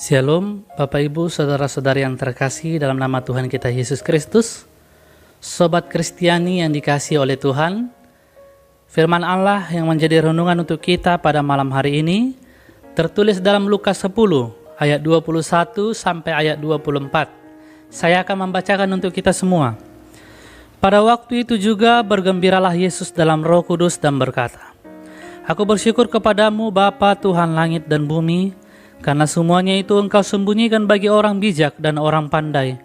Shalom, Bapak Ibu, Saudara-saudari yang terkasih dalam nama Tuhan kita Yesus Kristus. Sobat Kristiani yang dikasihi oleh Tuhan, firman Allah yang menjadi renungan untuk kita pada malam hari ini tertulis dalam Lukas 10 ayat 21 sampai ayat 24. Saya akan membacakan untuk kita semua. Pada waktu itu juga bergembiralah Yesus dalam Roh Kudus dan berkata, Aku bersyukur kepadamu Bapa Tuhan langit dan bumi, karena semuanya itu engkau sembunyikan bagi orang bijak dan orang pandai,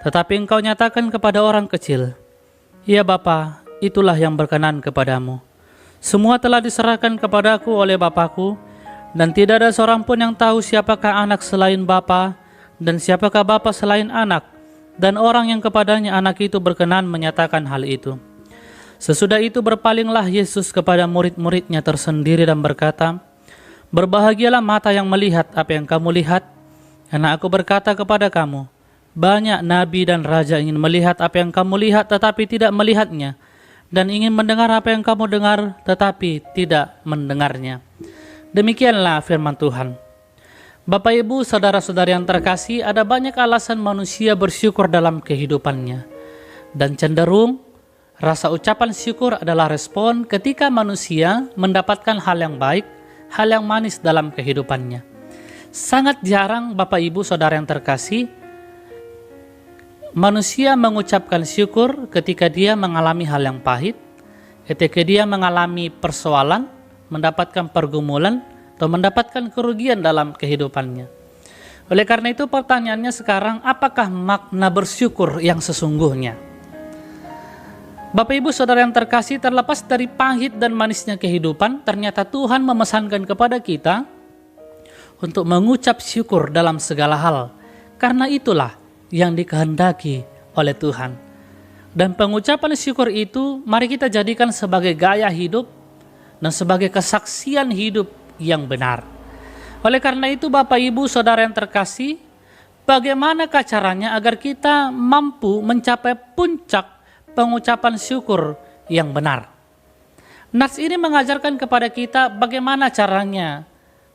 tetapi engkau nyatakan kepada orang kecil. Ya Bapa, itulah yang berkenan kepadamu. Semua telah diserahkan kepadaku oleh Bapakku, dan tidak ada seorang pun yang tahu siapakah anak selain Bapa, dan siapakah Bapa selain anak, dan orang yang kepadanya anak itu berkenan menyatakan hal itu. Sesudah itu berpalinglah Yesus kepada murid-muridnya tersendiri dan berkata, Berbahagialah mata yang melihat apa yang kamu lihat, karena aku berkata kepada kamu, banyak nabi dan raja ingin melihat apa yang kamu lihat tetapi tidak melihatnya, dan ingin mendengar apa yang kamu dengar tetapi tidak mendengarnya. Demikianlah firman Tuhan. Bapak Ibu, saudara-saudari yang terkasih, ada banyak alasan manusia bersyukur dalam kehidupannya, dan cenderung rasa ucapan syukur adalah respon ketika manusia mendapatkan hal yang baik, hal yang manis dalam kehidupannya. Sangat jarang Bapak Ibu Saudara yang terkasih, manusia mengucapkan syukur ketika dia mengalami hal yang pahit, ketika dia mengalami persoalan, mendapatkan pergumulan, atau mendapatkan kerugian dalam kehidupannya. Oleh karena itu pertanyaannya sekarang, apakah makna bersyukur yang sesungguhnya? Bapak Ibu Saudara yang terkasih, terlepas dari pahit dan manisnya kehidupan, ternyata Tuhan memesankan kepada kita untuk mengucap syukur dalam segala hal. Karena itulah yang dikehendaki oleh Tuhan. Dan pengucapan syukur itu mari kita jadikan sebagai gaya hidup dan sebagai kesaksian hidup yang benar. Oleh karena itu Bapak Ibu Saudara yang terkasih, bagaimanakah caranya agar kita mampu mencapai puncak pengucapan syukur yang benar? Nats ini mengajarkan kepada kita bagaimana caranya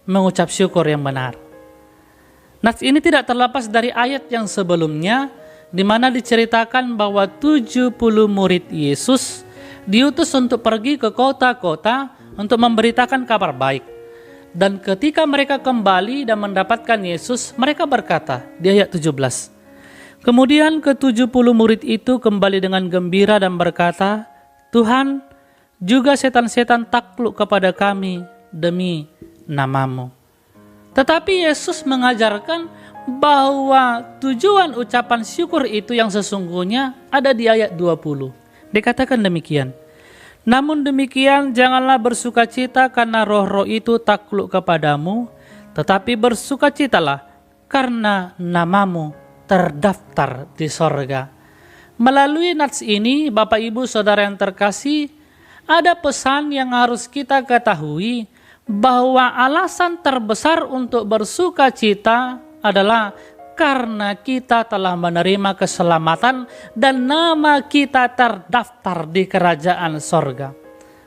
mengucap syukur yang benar. Nats ini tidak terlepas dari ayat yang sebelumnya, di mana diceritakan bahwa 70 murid Yesus diutus untuk pergi ke kota-kota untuk memberitakan kabar baik. Dan ketika mereka kembali dan mendapatkan Yesus, mereka berkata di ayat 17, Kemudian ke-70 murid itu kembali dengan gembira dan berkata, Tuhan, juga setan-setan takluk kepada kami demi namamu. Tetapi Yesus mengajarkan bahwa tujuan ucapan syukur itu yang sesungguhnya ada di ayat 20. Dikatakan demikian, Namun demikian janganlah bersukacita karena roh-roh itu takluk kepadamu, tetapi bersukacitalah karena namamu terdaftar di sorga. Melalui nats ini, Bapak Ibu Saudara yang terkasih, ada pesan yang harus kita ketahui bahwa alasan terbesar untuk bersukacita adalah karena kita telah menerima keselamatan dan nama kita terdaftar di kerajaan sorga.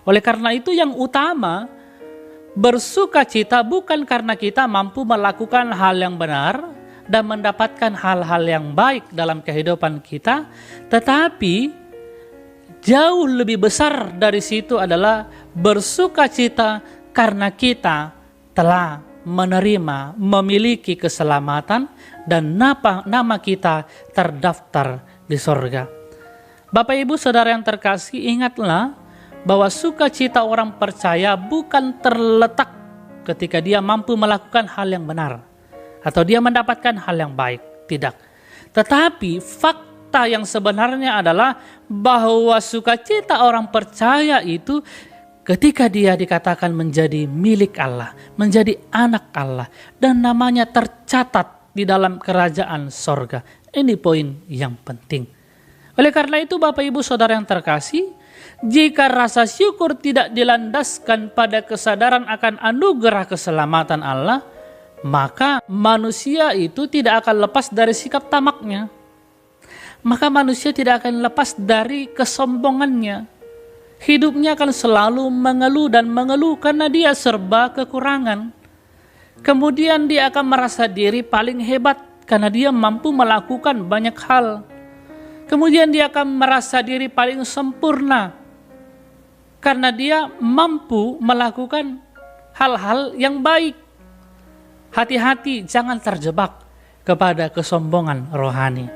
Oleh karena itu yang utama, bersukacita bukan karena kita mampu melakukan hal yang benar dan mendapatkan hal-hal yang baik dalam kehidupan kita, tetapi jauh lebih besar dari situ adalah bersukacita karena kita telah menerima, memiliki keselamatan dan nama kita terdaftar di sorga. Bapak Ibu Saudara yang terkasih, ingatlah bahwa sukacita orang percaya bukan terletak ketika dia mampu melakukan hal yang benar atau dia mendapatkan hal yang baik, tidak. Tetapi fakta yang sebenarnya adalah bahwa sukacita orang percaya itu ketika dia dikatakan menjadi milik Allah, menjadi anak Allah, dan namanya tercatat di dalam kerajaan sorga. Ini poin yang penting. Oleh karena itu Bapak Ibu Saudara yang terkasih, jika rasa syukur tidak dilandaskan pada kesadaran akan anugerah keselamatan Allah, maka manusia itu tidak akan lepas dari sikap tamaknya. Maka manusia tidak akan lepas dari kesombongannya. Hidupnya akan selalu mengeluh dan mengeluh karena dia serba kekurangan. Kemudian dia akan merasa diri paling hebat karena dia mampu melakukan banyak hal. Kemudian dia akan merasa diri paling sempurna karena dia mampu melakukan hal-hal yang baik. Hati-hati, jangan terjebak kepada kesombongan rohani.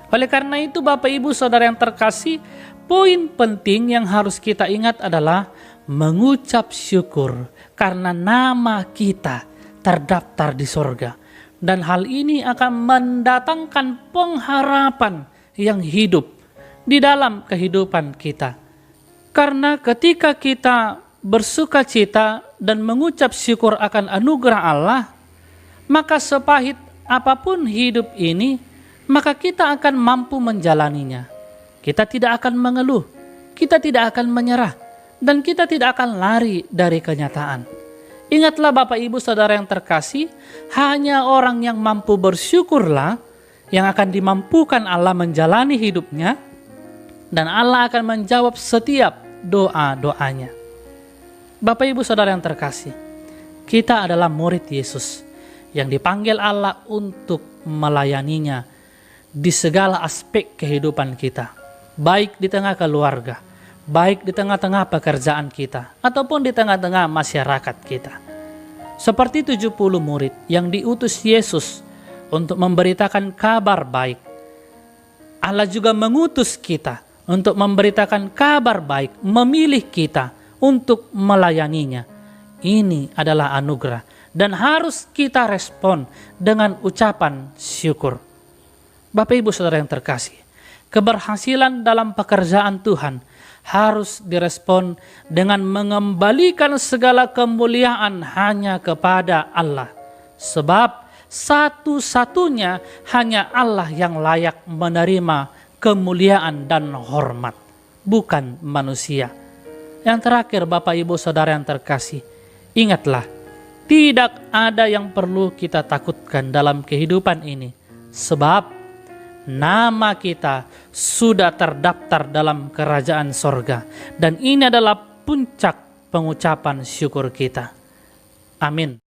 Oleh karena itu, Bapak Ibu Saudara yang terkasih, poin penting yang harus kita ingat adalah mengucap syukur karena nama kita terdaftar di sorga. Dan hal ini akan mendatangkan pengharapan yang hidup di dalam kehidupan kita. Karena ketika kita bersuka cita dan mengucap syukur akan anugerah Allah, maka sepahit apapun hidup ini, maka kita akan mampu menjalaninya. Kita tidak akan mengeluh, kita tidak akan menyerah, dan kita tidak akan lari dari kenyataan. Ingatlah Bapak Ibu Saudara yang terkasih, hanya orang yang mampu bersyukurlah yang akan dimampukan Allah menjalani hidupnya, dan Allah akan menjawab setiap doa-doanya. Bapak Ibu Saudara yang terkasih, kita adalah murid Yesus yang dipanggil Allah untuk melayaninya di segala aspek kehidupan kita, baik di tengah keluarga, baik di tengah-tengah pekerjaan kita, ataupun di tengah-tengah masyarakat kita. Seperti 70 murid yang diutus Yesus untuk memberitakan kabar baik, Allah juga mengutus kita untuk memberitakan kabar baik, memilih kita untuk melayaninya. Ini adalah anugerah dan harus kita respon dengan ucapan syukur. Bapak Ibu Saudara yang terkasih, keberhasilan dalam pekerjaan Tuhan harus direspon dengan mengembalikan segala kemuliaan hanya kepada Allah. Sebab satu-satunya hanya Allah yang layak menerima kemuliaan dan hormat, bukan manusia. Yang terakhir Bapak Ibu Saudara yang terkasih, ingatlah, tidak ada yang perlu kita takutkan dalam kehidupan ini. Sebab nama kita sudah terdaftar dalam kerajaan sorga. Dan ini adalah puncak pengucapan syukur kita. Amin.